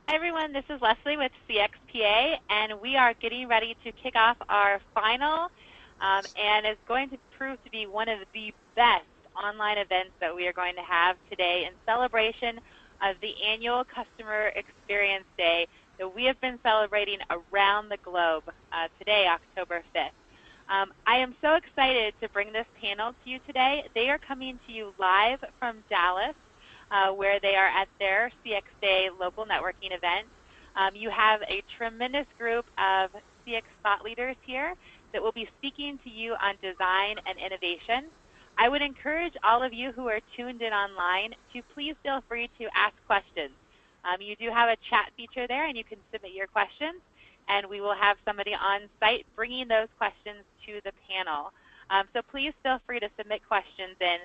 Hi everyone, this is Leslie with CXPA, and we are getting ready to kick off our final, and it's going to prove to be one of the best online events that we are going to have today in celebration of the annual Customer Experience Day that we have been celebrating around the globe today, October 5th. I am so excited to bring this panel to you today. They are coming to you live from Dallas, where they are at their CX Day local networking event. You have a tremendous group of CX thought leaders here that will be speaking to you on design and innovation. I would encourage all of you who are tuned in online to please feel free to ask questions. You do have a chat feature there, and you can submit your questions, and we will have somebody on site bringing those questions to the panel. So please feel free to submit questions in.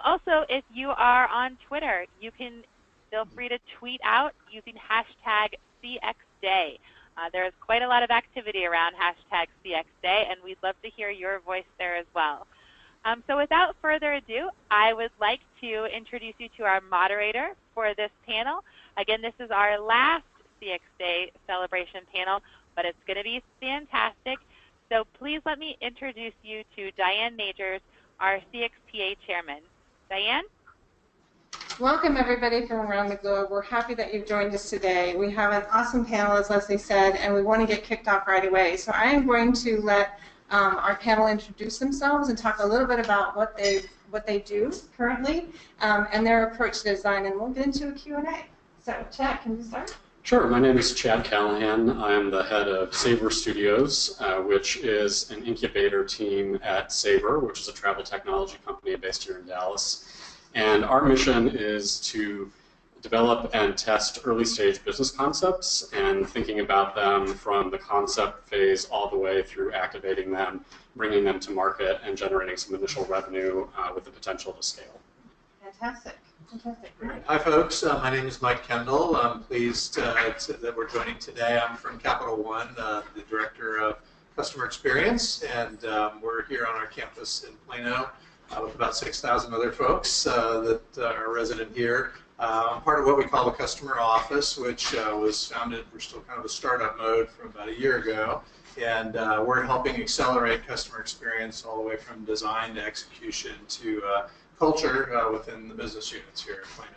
Also, if you are on Twitter, you can feel free to tweet out using hashtag CXDay. There is quite a lot of activity around hashtag CXDay, and we'd love to hear your voice there as well. So without further ado, I would like to introduce you to our moderator for this panel. Again, this is our last CX Day celebration panel, but it's going to be fantastic. So please let me introduce you to Diane Magers, our CXPA chairman. Diane? Welcome everybody from around the globe. We're happy that you've joined us today. We have an awesome panel, as Leslie said, and we want to get kicked off right away. So I am going to let our panel introduce themselves and talk a little bit about what they do currently and their approach to design, and we'll get into a Q&A. So Chad, can you start? Sure. My name is Chad Callaghan. I'm the head of Sabre Studios, which is an incubator team at Sabre, which is a travel technology company based here in Dallas. And our mission is to develop and test early-stage business concepts and thinking about them from the concept phase all the way through activating them, bringing them to market, and generating some initial revenue with the potential to scale. Fantastic. Fantastic. Hi, folks. My name is Mike Kendall. I'm pleased that we're joining today. I'm from Capital One, the Director of Customer Experience, and we're here on our campus in Plano with about 6,000 other folks that are resident here. I'm part of what we call the Customer Office, which was founded, we're still kind of a startup mode, from about a year ago, and we're helping accelerate customer experience all the way from design to execution to culture within the business units here at Plano.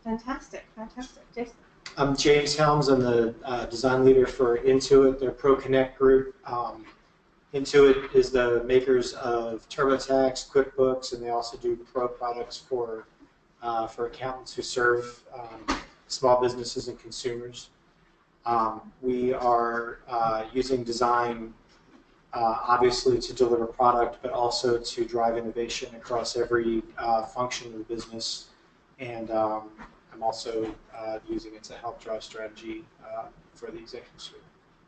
Fantastic, fantastic. Jason? I'm James Helms. I'm the design leader for Intuit, their ProConnect group. Intuit is the makers of TurboTax, QuickBooks, and they also do pro products for accountants who serve small businesses and consumers. We are using design obviously to deliver product, but also to drive innovation across every function of the business. And I'm also using it to help drive strategy for the executive suite.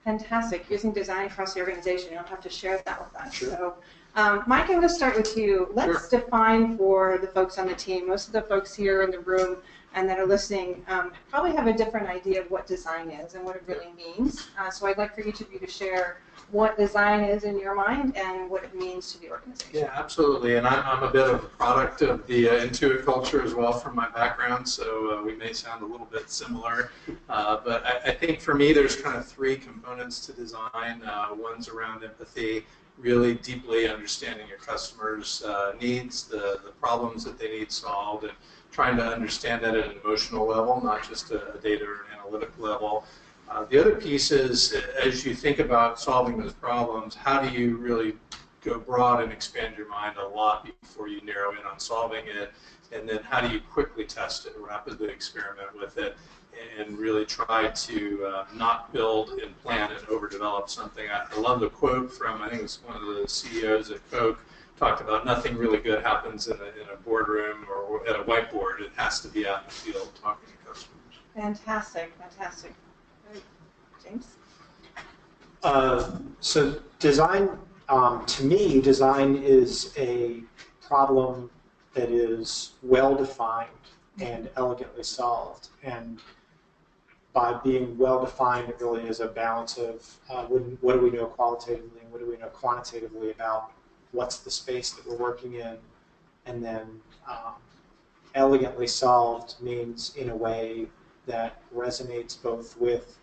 Fantastic. Using design across the organization. You don't have to share that with us. Sure. So, Mike, I'm going to start with you. Let's define for the folks on the team. Most of the folks here in the room and that are listening probably have a different idea of what design is and what it really means. So I'd like for each of you to share what design is in your mind and what it means to the organization. Yeah, absolutely. And I'm a bit of a product of the Intuit culture as well from my background, so we may sound a little bit similar. But I think for me there's kind of three components to design. One's around empathy, really deeply understanding your customers' needs, the problems that they need solved, and trying to understand that at an emotional level, not just a data or an analytic level. The other piece is, as you think about solving those problems, how do you really go broad and expand your mind a lot before you narrow in on solving it? And then how do you quickly test it, rapidly experiment with it, and really try to not build and plan and overdevelop something? I love the quote from, I think it was one of the CEOs at Coke, talked about nothing really good happens in a boardroom or at a whiteboard. It has to be out in the field talking to customers. Fantastic, fantastic. James? So design, to me, design is a problem that is well-defined and elegantly solved. And by being well-defined, it really is a balance of what do we know qualitatively and what do we know quantitatively about what's the space that we're working in. And then elegantly solved means, in a way, that resonates both with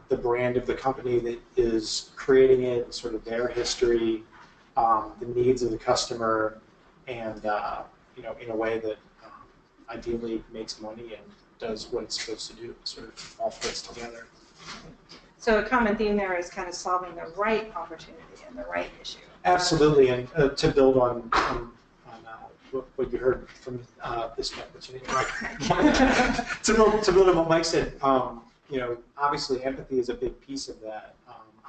the brand of the company that is creating it, sort of their history, the needs of the customer, and in a way that ideally makes money and does what it's supposed to do. It sort of all fits together. So a common theme there is kind of solving the right opportunity and the right issue. Absolutely, and to build on what you heard from this opportunity, to build on what Mike said, obviously empathy is a big piece of that.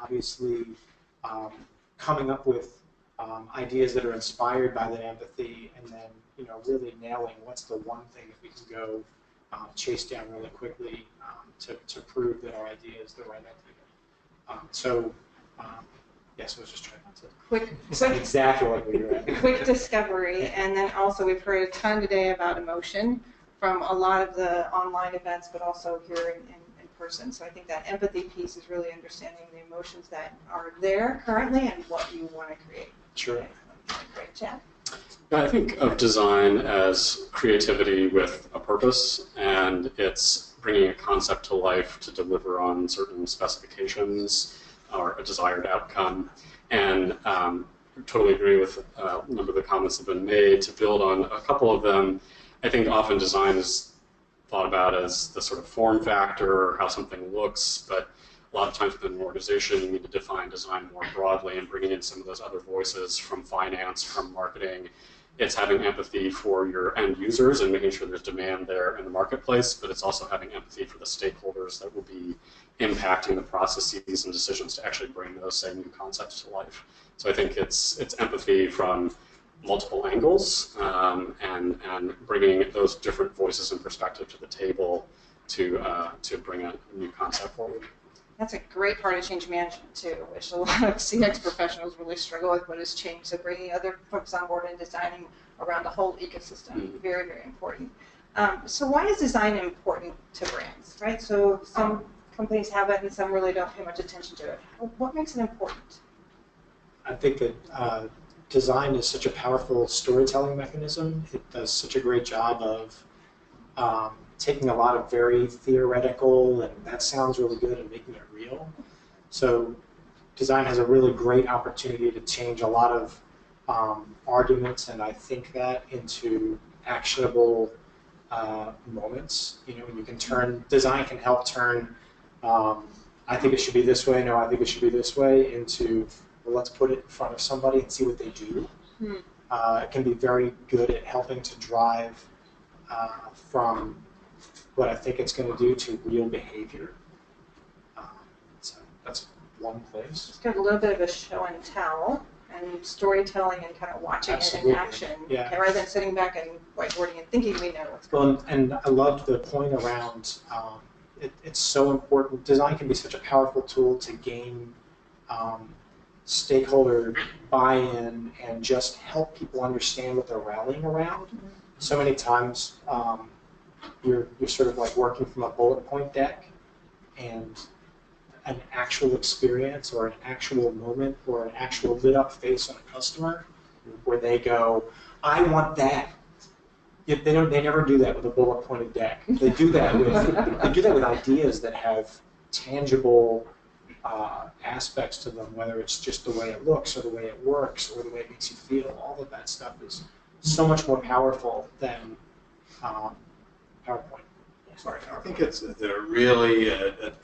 Obviously, coming up with ideas that are inspired by that empathy, and then really nailing what's the one thing that we can go chase down really quickly to prove that our idea is the right idea. Yes, I was just trying not to. Quick, exactly what we were at. Quick discovery, and then also we've heard a ton today about emotion from a lot of the online events, but also here in person. So I think that empathy piece is really understanding the emotions that are there currently and what you want to create. Sure. Great, Chad. I think of design as creativity with a purpose, and it's bringing a concept to life to deliver on certain specifications or a desired outcome. And totally agree with a number of the comments that have been made. To build on a couple of them, I think often design is thought about as the sort of form factor, how something looks, but a lot of times within an organization, you need to define design more broadly and bringing in some of those other voices from finance, from marketing. It's having empathy for your end users and making sure there's demand there in the marketplace, but it's also having empathy for the stakeholders that will be impacting the processes and decisions to actually bring those same new concepts to life. So I think it's empathy from multiple angles and bringing those different voices and perspective to the table to bring a new concept forward. That's a great part of change management too, which a lot of CX professionals really struggle with what has changed. So bringing other folks on board and designing around the whole ecosystem, very, very important. So why is design important to brands, right? So some companies have it and some really don't pay much attention to it. What makes it important? I think that design is such a powerful storytelling mechanism. It does such a great job of taking a lot of very theoretical and that sounds really good and making it real. So design has a really great opportunity to change a lot of arguments, and I think that into actionable moments. You can turn, design can help turn, I think it should be this way, no, I think it should be this way, into, well, let's put it in front of somebody and see what they do. It can be very good at helping to drive from what I think it's going to do to real behavior. So that's one place. It's got a little bit of a show and tell and storytelling and kind of watching Absolutely. it in action. Yeah. Okay, rather than sitting back and whiteboarding and thinking we know what's going on. Well, and I loved the point around it's so important. Design can be such a powerful tool to gain stakeholder buy-in and just help people understand what they're rallying around. So many times you're sort of like working from a bullet point deck, and an actual experience or an actual moment or an actual lit up face on a customer where they go, I want that. Yet they never do that with a bullet pointed deck. They do that with ideas that have tangible aspects to them, whether it's just the way it looks or the way it works or the way it makes you feel. All of that stuff is so much more powerful than PowerPoint. Sorry, I think it's really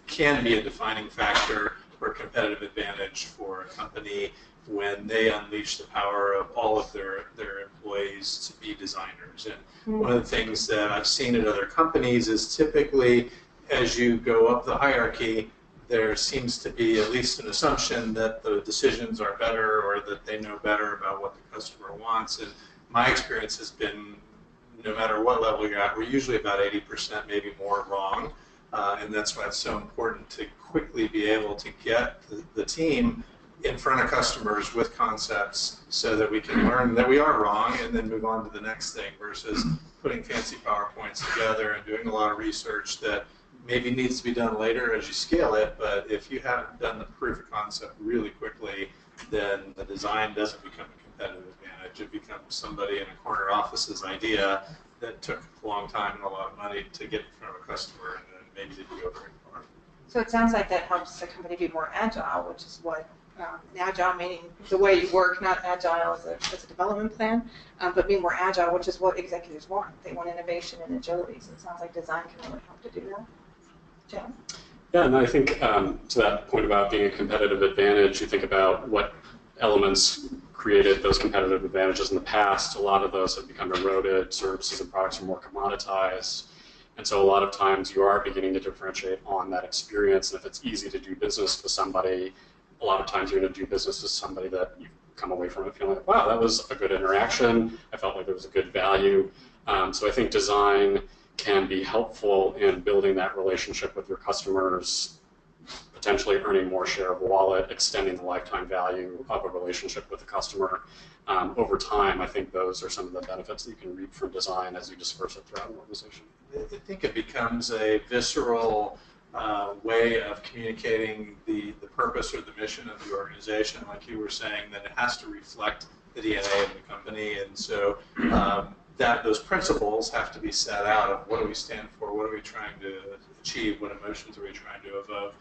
can be a defining factor or competitive advantage for a company when they unleash the power of all of their employees to be designers. And one of the things that I've seen at other companies is typically as you go up the hierarchy, there seems to be at least an assumption that the decisions are better or that they know better about what the customer wants. And my experience has been, no matter what level you're at, we're usually about 80%, maybe more wrong. And that's why it's so important to quickly be able to get the team in front of customers with concepts so that we can learn that we are wrong and then move on to the next thing versus putting fancy PowerPoints together and doing a lot of research that maybe needs to be done later as you scale it. But if you haven't done the proof of concept really quickly, then the design doesn't become a competitive advantage. It becomes somebody in a corner office's idea that took a long time and a lot of money to get in front of a customer and then maybe didn't go very far. So it sounds like that helps the company be more agile, which is what agile meaning the way you work, not agile as a development plan, but being more agile, which is what executives want. They want innovation and agility. So it sounds like design can really help to do that. Jen? Yeah, and I think to that point about being a competitive advantage, you think about what elements created those competitive advantages in the past. A lot of those have become eroded. Services and products are more commoditized. And so a lot of times you are beginning to differentiate on that experience. And if it's easy to do business with somebody, a lot of times you're going to do business with somebody that you've come away from it feeling like, wow, that was a good interaction. I felt like there was a good value. So I think design can be helpful in building that relationship with your customers, potentially earning more share of wallet, extending the lifetime value of a relationship with the customer. Over time, I think those are some of the benefits that you can reap from design as you disperse it throughout an organization. I think it becomes a visceral way of communicating the purpose or the mission of the organization. Like you were saying, that it has to reflect the DNA of the company, and so that those principles have to be set out of what do we stand for, what are we trying to achieve, what emotions are we trying to evoke.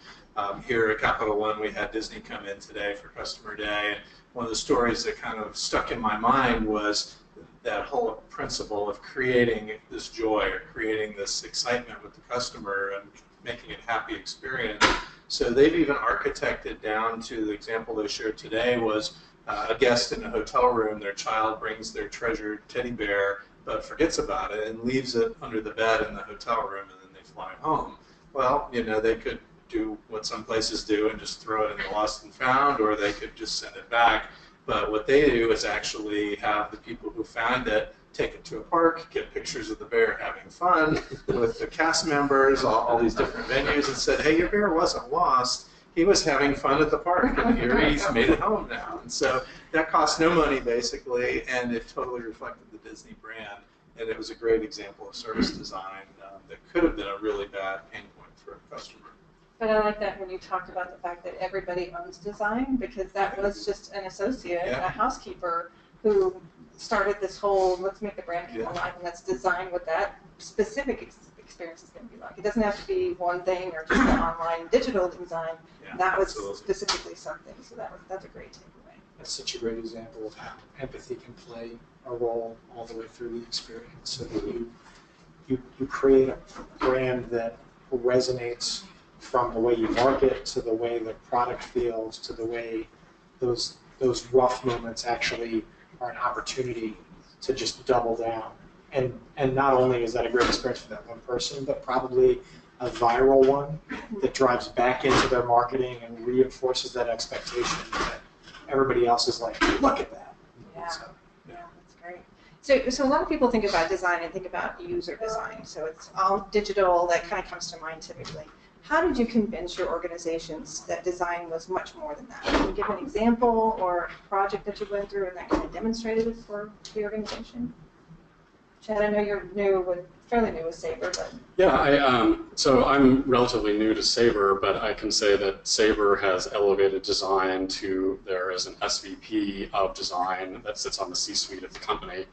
Here at Capital One, we had Disney come in today for Customer Day, and one of the stories that kind of stuck in my mind was that whole principle of creating this joy or creating this excitement with the customer and making it a happy experience. So they've even architected down to the example they shared today was a guest in a hotel room, their child brings their treasured teddy bear but forgets about it and leaves it under the bed in the hotel room, and then they fly home. Well, you know, they could do what some places do and just throw it in the lost and found, or they could just send it back. But what they do is actually have the people who found it take it to a park, get pictures of the bear having fun with the cast members, all these different venues, and said, hey, your bear wasn't lost. He was having fun at the park, and here he's made it home now. And so that cost no money, basically, and it totally reflected the Disney brand. And it was a great example of service design that could have been a really bad pain point for a customer. But I like that when you talked about the fact that everybody owns design, because that was just an associate, a housekeeper, who started this whole, let's make the brand come alive, and let's design what that specific experience is going to be like. It doesn't have to be one thing or just an online digital design. That was specifically something, so that's a great takeaway. That's such a great example of how empathy can play a role all the way through the experience, so that you create a brand that resonates from the way you market to the way the product feels to the way those rough moments actually are an opportunity to just double down. And not only is that a great experience for that one person, but probably a viral one that drives back into their marketing and reinforces that expectation that everybody else is like, look at that. Yeah, that's great. So a lot of people think about design and think about user design. So it's all digital, that kind of comes to mind typically. How did you convince your organizations that design was much more than that? Can you give an example or a project that you went through and that kind of demonstrated it for the organization? Chad, I know you're fairly new with Sabre, but yeah, so I'm relatively new to Sabre, but I can say that Sabre has elevated design to there is an SVP of design that sits on the C-suite of the company.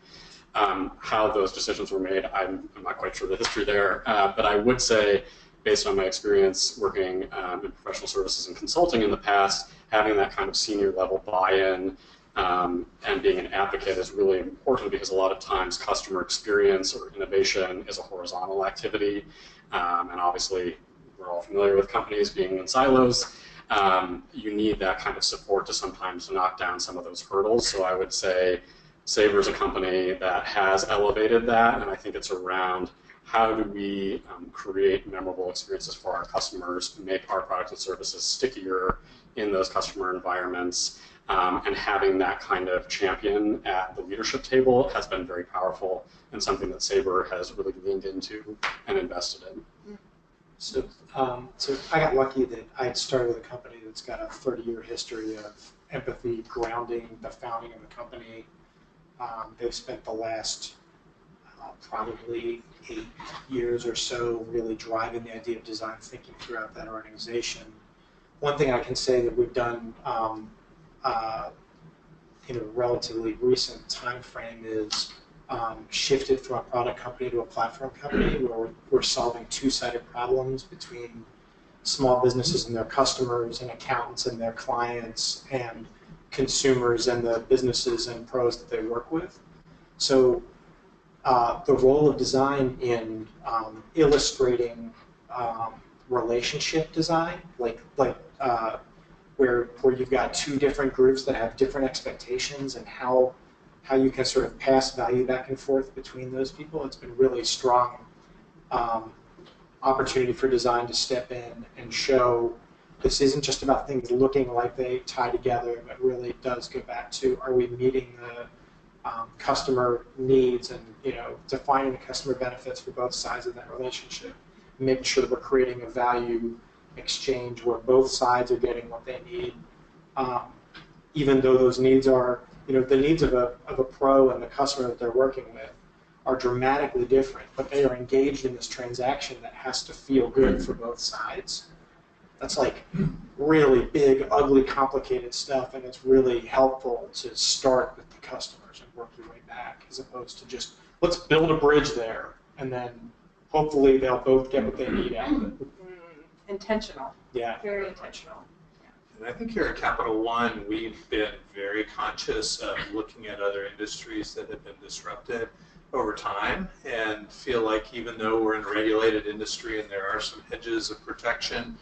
How those decisions were made, I'm not quite sure the history there, but I would say, based on my experience working in professional services and consulting in the past, having that kind of senior level buy-in and being an advocate is really important, because a lot of times customer experience or innovation is a horizontal activity, and obviously we're all familiar with companies being in silos. You need that kind of support to sometimes knock down some of those hurdles. So I would say Sabre is a company that has elevated that, and I think it's around how do we create memorable experiences for our customers, make our products and services stickier in those customer environments, and having that kind of champion at the leadership table has been very powerful and something that Sabre has really leaned into and invested in. So I got lucky that I had started with a company that's got a 30-year history of empathy grounding the founding of the company. They've spent the last probably 8 years or so really driving the idea of design thinking throughout that organization. One thing I can say that we've done in a relatively recent time frame is shifted from a product company to a platform company where we're solving two-sided problems between small businesses and their customers and accountants and their clients and consumers and the businesses and pros that they work with. So the role of design in illustrating relationship design, where you've got two different groups that have different expectations and how you can sort of pass value back and forth between those people. It's been really strong opportunity for design to step in and show this isn't just about things looking like they tie together, but really does go back to, are we meeting the customer needs and defining the customer benefits for both sides of that relationship, making sure that we're creating a value exchange where both sides are getting what they need, even though those needs are, the needs of a pro and the customer that they're working with are dramatically different, but they are engaged in this transaction that has to feel good for both sides. That's like really big, ugly, complicated stuff, and it's really helpful to start with the customers and work your way back, as opposed to just, let's build a bridge there, and then hopefully they'll both get what they need out of it. Intentional. Yeah. Very intentional. And I think here at Capital One, we've been very conscious of looking at other industries that have been disrupted over time and feel like even though we're in a regulated industry and there are some hedges of protection,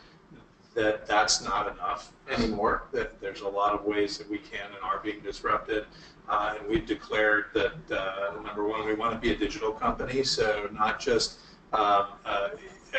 that's not enough anymore, that there's a lot of ways that we can and are being disrupted. And we've declared that, number one, we want to be a digital company, so not just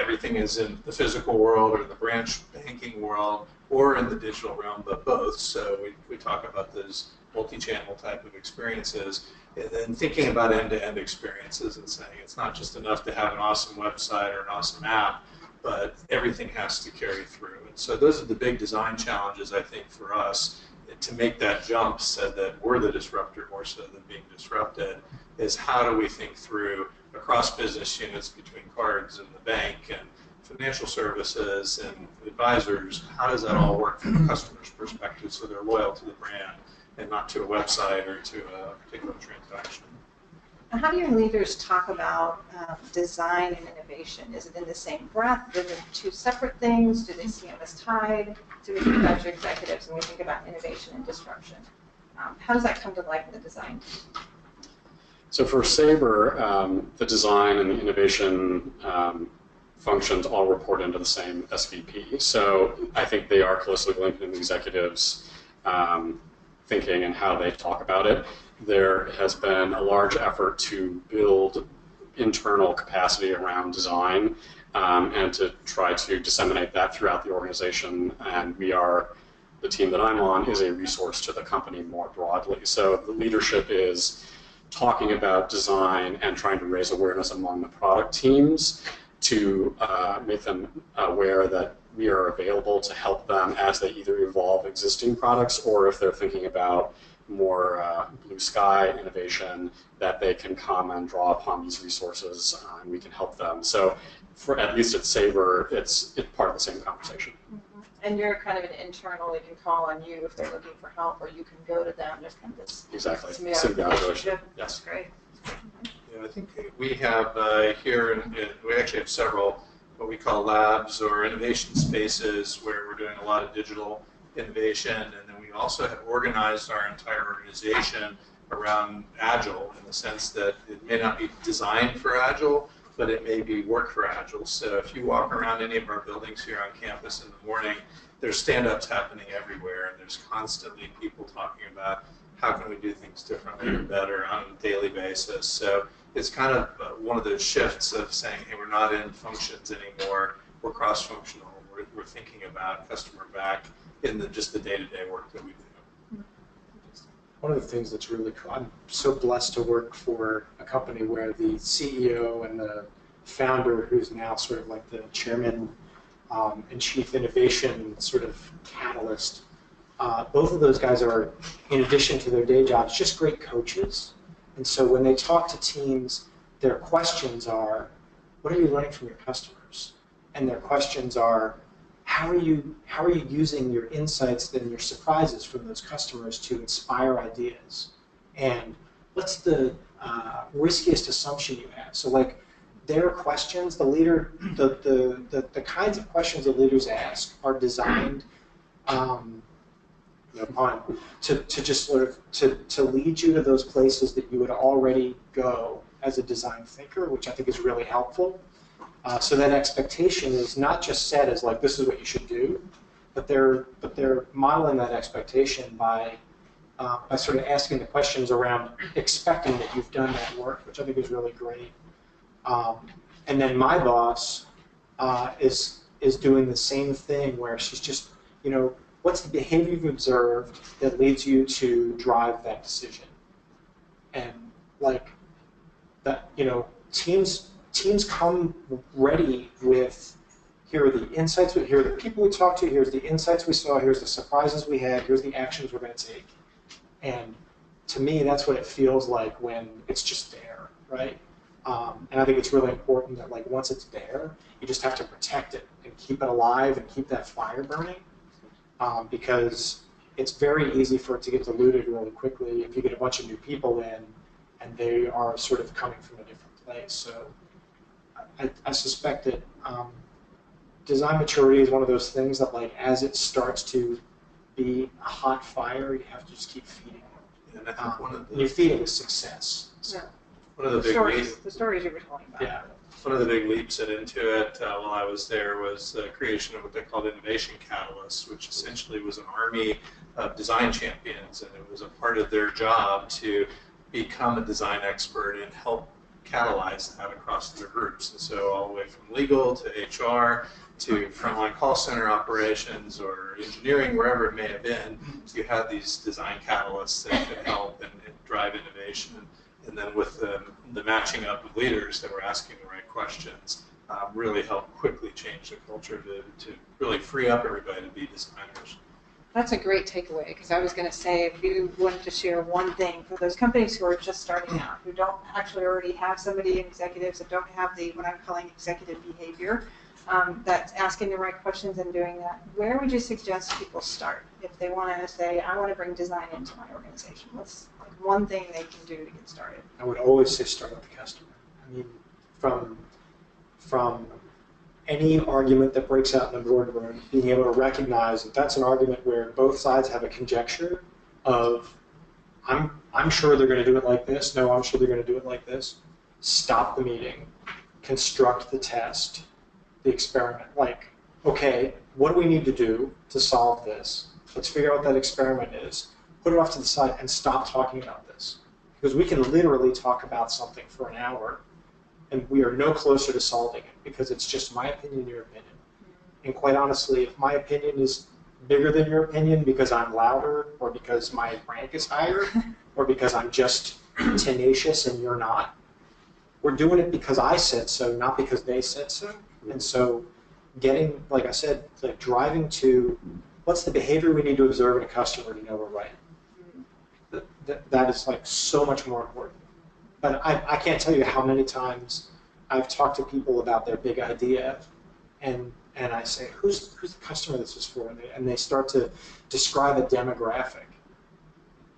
everything is in the physical world or the branch banking world or in the digital realm, but both. So we talk about those multi-channel type of experiences, and then thinking about end-to-end experiences and saying it's not just enough to have an awesome website or an awesome app, but everything has to carry through. And so those are the big design challenges, I think, for us to make that jump, said that we're the disruptor more so than being disrupted, is how do we think through across business units between cards and the bank and financial services and advisors, how does that all work from a customer's perspective so they're loyal to the brand and not to a website or to a particular transaction? How do your leaders talk about design and innovation? Is it in the same breath? Is it two separate things? Do they see them as tied? Do we think about your executives when we think about innovation and disruption? How does that come to life in the design? So for Sabre, the design and the innovation functions all report into the same SVP. So I think they are closely linked in the executives' thinking and how they talk about it. There has been a large effort to build internal capacity around design and to try to disseminate that throughout the organization. And the team that I'm on is a resource to the company more broadly. So the leadership is talking about design and trying to raise awareness among the product teams to make them aware that we are available to help them as they either evolve existing products or if they're thinking about more blue sky innovation, that they can come and draw upon these resources and we can help them. So for at least at Sabre, it's part of the same conversation. Mm-hmm. And you're kind of an internal, they can call on you if they're looking for help, or you can go to them. There's kind of this Exactly. That's great. Yeah, I think we have here, we actually have several what we call labs or innovation spaces where we're doing a lot of digital innovation, and then we also have organized our entire organization around Agile in the sense that it may not be designed for Agile, but it may be work for Agile. So if you walk around any of our buildings here on campus in the morning, there's stand-ups happening everywhere, and there's constantly people talking about how can we do things differently or better on a daily basis. So it's kind of one of those shifts of saying, hey, we're not in functions anymore, we're cross-functional, we're thinking about customer back in just the day-to-day work that we do. One of the things that's really cool, I'm so blessed to work for a company where the CEO and the founder, who's now sort of like the chairman and chief innovation sort of catalyst, both of those guys are, in addition to their day jobs, just great coaches. And so when they talk to teams, their questions are, what are you learning from your customers? And their questions are, how are you using your insights and your surprises from those customers to inspire ideas? And what's the riskiest assumption you have. So like their questions, the leader, the kinds of questions that leaders ask are designed to just sort of to lead you to those places that you would already go as a design thinker, which I think is really helpful. So that expectation is not just set as like this is what you should do, but they're modeling that expectation by sort of asking the questions around expecting that you've done that work, which I think is really great. And then my boss is doing the same thing where she's just, what's the behavior you've observed that leads you to drive that decision? And like that, teams come ready with, here are the insights, here are the people we talked to, here's the insights we saw, here's the surprises we had, here's the actions we're going to take. And to me, that's what it feels like when it's just there, right? And I think it's really important that like once it's there, you just have to protect it and keep it alive and keep that fire burning, because it's very easy for it to get diluted really quickly if you get a bunch of new people in and they are sort of coming from a different place. So I suspect that design maturity is one of those things that like as it starts to be a hot fire, you have to just keep feeding it. And I think you're feeding success. So. Yeah. One of the big leaps, the stories you were talking about. yeah. One of the big leaps into it while I was there was the creation of what they called Innovation Catalysts, which essentially was an army of design champions, and it was a part of their job to become a design expert and help catalyze that across their groups. And so all the way from legal to HR to frontline call center operations or engineering, wherever it may have been, you had these design catalysts that could help and drive innovation. And then with the matching up of leaders that were asking the right questions, really helped quickly change the culture to really free up everybody to be designers. That's a great takeaway, because I was going to say, if you wanted to share one thing for those companies who are just starting out, who don't actually already have somebody in executives that don't have the, what I'm calling executive behavior, that's asking the right questions and doing that, where would you suggest people start if they want to say, I want to bring design into my organization? What's like one thing they can do to get started? I would always say start with the customer. I mean, from any argument that breaks out in the boardroom, being able to recognize that that's an argument where both sides have a conjecture of, I'm sure they're going to do it like this. No, I'm sure they're going to do it like this. Stop the meeting, construct the test, the experiment. Like, okay, what do we need to do to solve this? Let's figure out what that experiment is. Put it off to the side and stop talking about this. Because we can literally talk about something for an hour and we are no closer to solving it because it's just my opinion, your opinion. And quite honestly, if my opinion is bigger than your opinion because I'm louder or because my rank is higher or because I'm just tenacious and you're not, we're doing it because I said so, not because they said so. And so getting, like I said, like driving to what's the behavior we need to observe in a customer to know we're right. That is like so much more important. But I can't tell you how many times I've talked to people about their big idea and I say, who's the customer this is for? And they start to describe a demographic.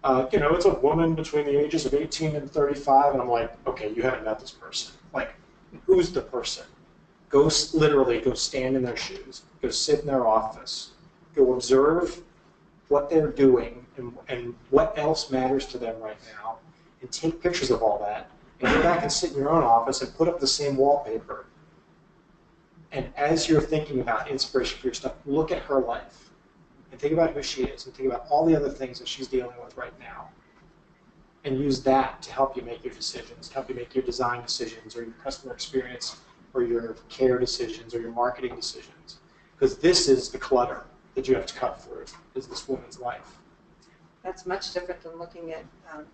It's a woman between the ages of 18 and 35, and I'm like, okay, you haven't met this person. Like, who's the person? Literally go stand in their shoes, go sit in their office, go observe what they're doing and what else matters to them right now, and take pictures of all that, and go back and sit in your own office and put up the same wallpaper. And as you're thinking about inspiration for your stuff, look at her life and think about who she is and think about all the other things that she's dealing with right now. And use that to help you make your decisions, help you make your design decisions or your customer experience or your care decisions or your marketing decisions. Because this is the clutter that you have to cut through, is this woman's life. That's much different than looking at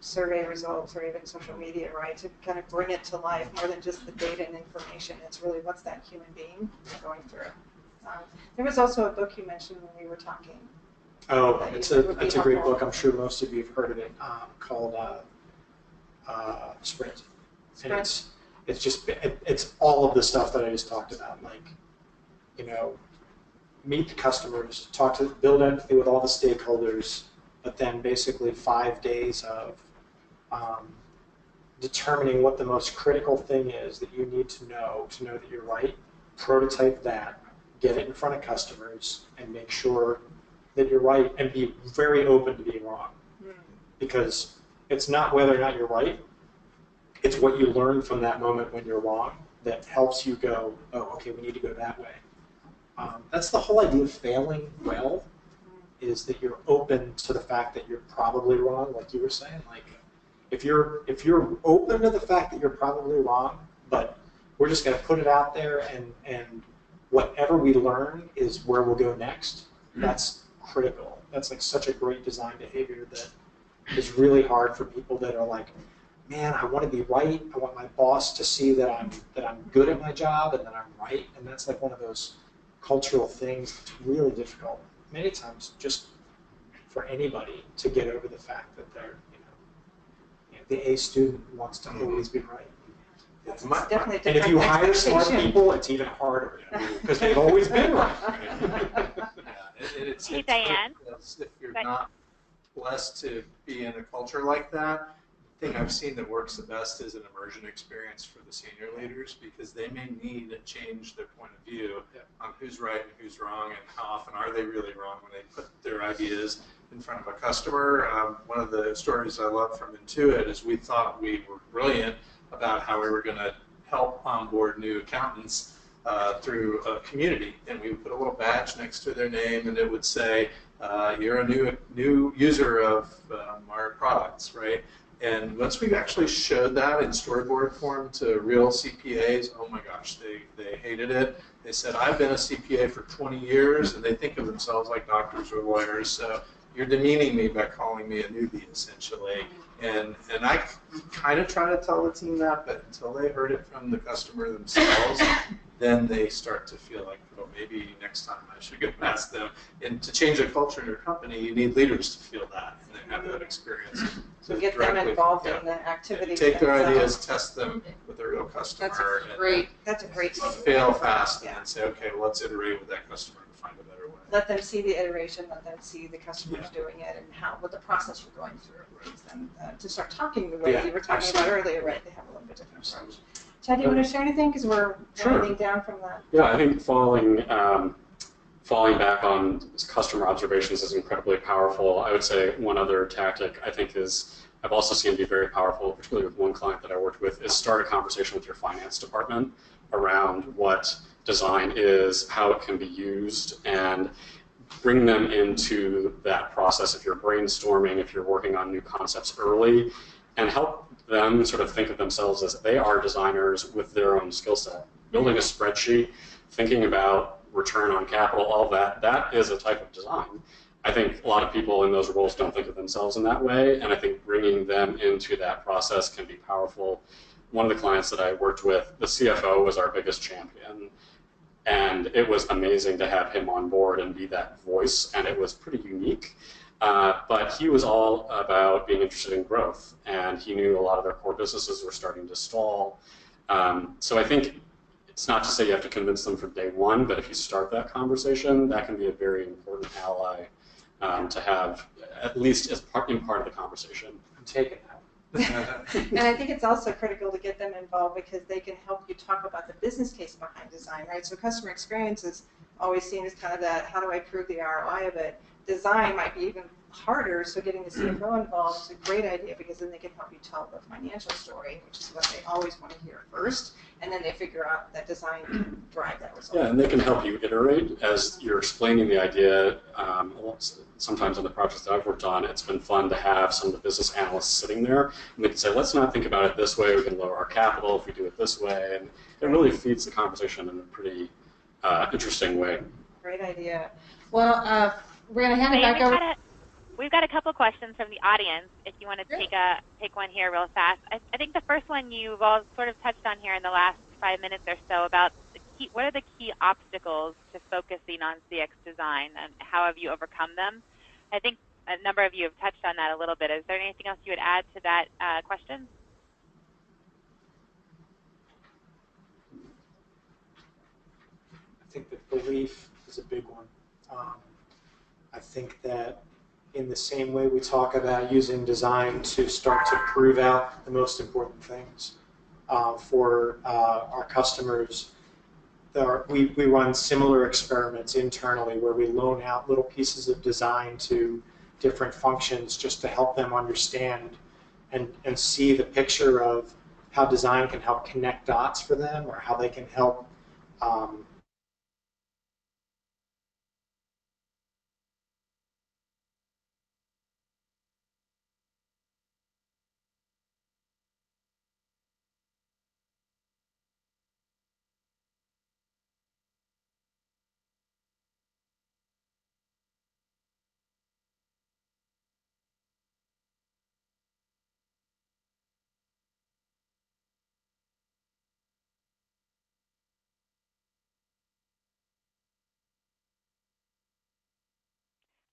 survey results or even social media, right? To kind of bring it to life more than just the data and information. It's really what's that human being going through. There was also a book you mentioned when we were talking. Oh, it's a great book. I'm sure most of you have heard of it, called Sprint. And it's all of the stuff that I just talked about. Like, meet the customers, build empathy with all the stakeholders, but then basically 5 days of determining what the most critical thing is that you need to know that you're right, prototype that, get it in front of customers, and make sure that you're right, and be very open to being wrong. Because it's not whether or not you're right, it's what you learn from that moment when you're wrong that helps you go, oh, okay, we need to go that way. That's the whole idea of failing well, is that you're open to the fact that you're probably wrong, like you were saying. Like, if you're open to the fact that you're probably wrong, but we're just going to put it out there, and whatever we learn is where we'll go next. That's critical. That's like such a great design behavior that is really hard for people that are like, man, I want to be right. I want my boss to see that I'm good at my job and that I'm right. And that's like one of those cultural things that's really difficult many times just for anybody to get over the fact that they're, the A student wants to always be right. It's definitely and if you hire smart people, it's even harder because they've always been right. Hey, Diane. If you're not blessed to be in a culture like that, the thing I've seen that works the best is an immersion experience for the senior leaders, because they may need to change their point of view on who's right and who's wrong, and how often are they really wrong when they put their ideas in front of a customer. One of the stories I love from Intuit is we thought we were brilliant about how we were going to help onboard new accountants through a community, and we would put a little badge next to their name, and it would say, you're a new user of our products, right? And once we actually showed that in storyboard form to real CPAs, oh my gosh, they hated it. They said, I've been a CPA for 20 years, and they think of themselves like doctors or lawyers, so you're demeaning me by calling me a newbie, essentially. And I kind of try to tell the team that, but until they heard it from the customer themselves, then they start to feel like, oh, maybe next time I should go past them. And to change a culture in your company, you need leaders to feel that and then have that experience. So get them involved in the activity. Take their ideas, test them with a real customer. That's a great fail fast, and then say, okay, well, let's iterate with that customer and find a better way. Let them see the iteration, let them see the customers doing it, and what the process you're going through. And to start talking the way you were talking about earlier, right? They have a little bit different approach. Chad, do you want to share anything? Because we're winding down from that. Yeah, I think falling back on customer observations is incredibly powerful. I would say one other tactic I think I've also seen be very powerful, particularly with one client that I worked with, is start a conversation with your finance department around what design is, how it can be used, and bring them into that process if you're brainstorming, if you're working on new concepts early, and help them sort of think of themselves as they are designers with their own skill set. Building a spreadsheet, thinking about return on capital, all that is a type of design. I think a lot of people in those roles don't think of themselves in that way, and I think bringing them into that process can be powerful. One of the clients that I worked with, the CFO was our biggest champion, and it was amazing to have him on board and be that voice, and it was pretty unique. But he was all about being interested in growth, and he knew a lot of their core businesses were starting to stall. So I think it's not to say you have to convince them from day one, but if you start that conversation, that can be a very important ally to have, at least as part of the conversation. I'm taking that. And I think it's also critical to get them involved because they can help you talk about the business case behind design, right? So customer experience is always seen as kind of that, how do I prove the ROI of it? Design might be even harder, so getting the CFO involved is a great idea because then they can help you tell the financial story, which is what they always want to hear first, and then they figure out that design can drive that result. Yeah, and they can help you iterate as you're explaining the idea. Sometimes on the projects that I've worked on, it's been fun to have some of the business analysts sitting there, and they can say, let's not think about it this way, we can lower our capital if we do it this way, and it really feeds the conversation in a pretty interesting way. Great idea. Well, we're going to hand it back over. We've got a couple questions from the audience, if you want to take one here real fast. I think the first one you've all sort of touched on here in the last 5 minutes or so about what are the key obstacles to focusing on CX design, and how have you overcome them? I think a number of you have touched on that a little bit. Is there anything else you would add to that question? I think that belief is a big one. I think that in the same way we talk about using design to start to prove out the most important things for our customers. We run similar experiments internally where we loan out little pieces of design to different functions just to help them understand and see the picture of how design can help connect dots for them, or how they can help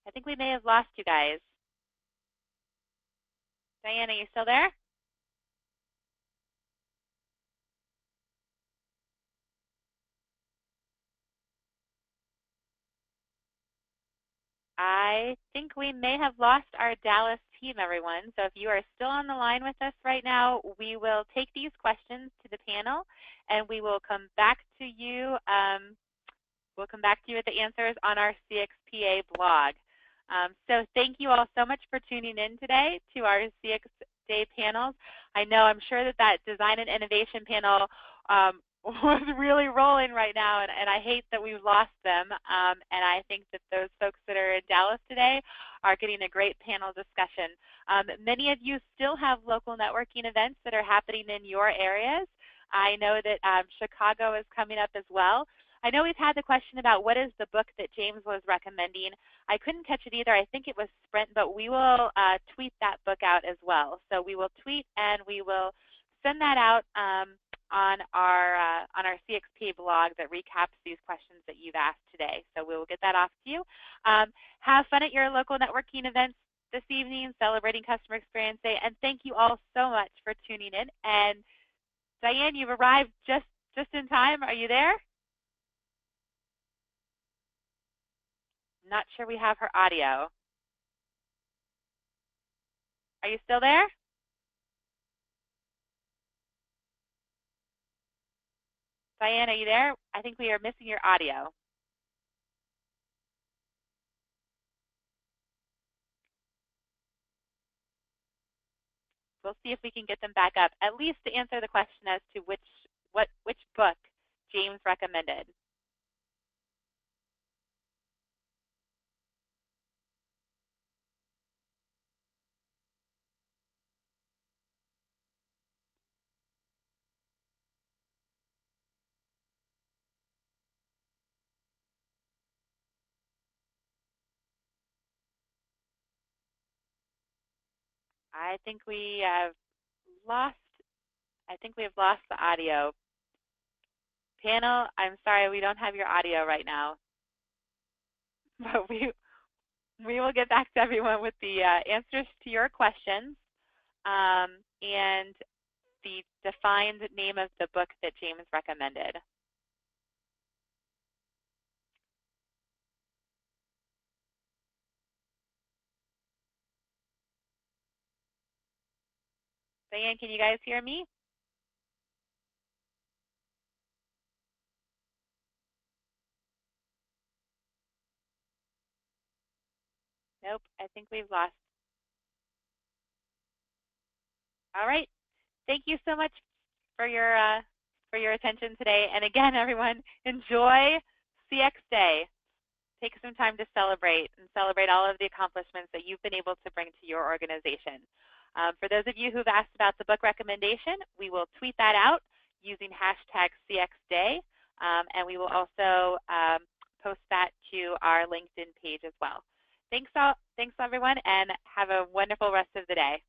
I think we may have lost you guys. Diane, are you still there? I think we may have lost our Dallas team, everyone. So if you are still on the line with us right now, we will take these questions to the panel, and we will come back to you. We'll come back to you with the answers on our CXPA blog. So thank you all so much for tuning in today to our CX Day panels. I'm sure that design and innovation panel was really rolling right now, and I hate that we've lost them. And I think that those folks that are in Dallas today are getting a great panel discussion. Many of you still have local networking events that are happening in your areas. I know that Chicago is coming up as well. I know we've had the question about what is the book that James was recommending. I couldn't catch it either. I think it was Sprint, but we will tweet that book out as well. So we will tweet and we will send that out on our CXP blog that recaps these questions that you've asked today. So we will get that off to you. Have fun at your local networking events this evening, celebrating Customer Experience Day, and thank you all so much for tuning in. And Diane, you've arrived just in time. Are you there? Not sure we have her audio. Are you still there? Diane, are you there? I think we are missing your audio. We'll see if we can get them back up, at least to answer the question as to which book James recommended. I think we have lost the audio. Panel, I'm sorry, we don't have your audio right now. But we will get back to everyone with the answers to your questions and the defined name of the book that James recommended. Diane, can you guys hear me? Nope, I think we've lost. All right, thank you so much for your attention today. And again, everyone, enjoy CX Day. Take some time to celebrate all of the accomplishments that you've been able to bring to your organization. For those of you who've asked about the book recommendation, we will tweet that out using hashtag CXDay, and we will also post that to our LinkedIn page as well. Thanks everyone, and have a wonderful rest of the day.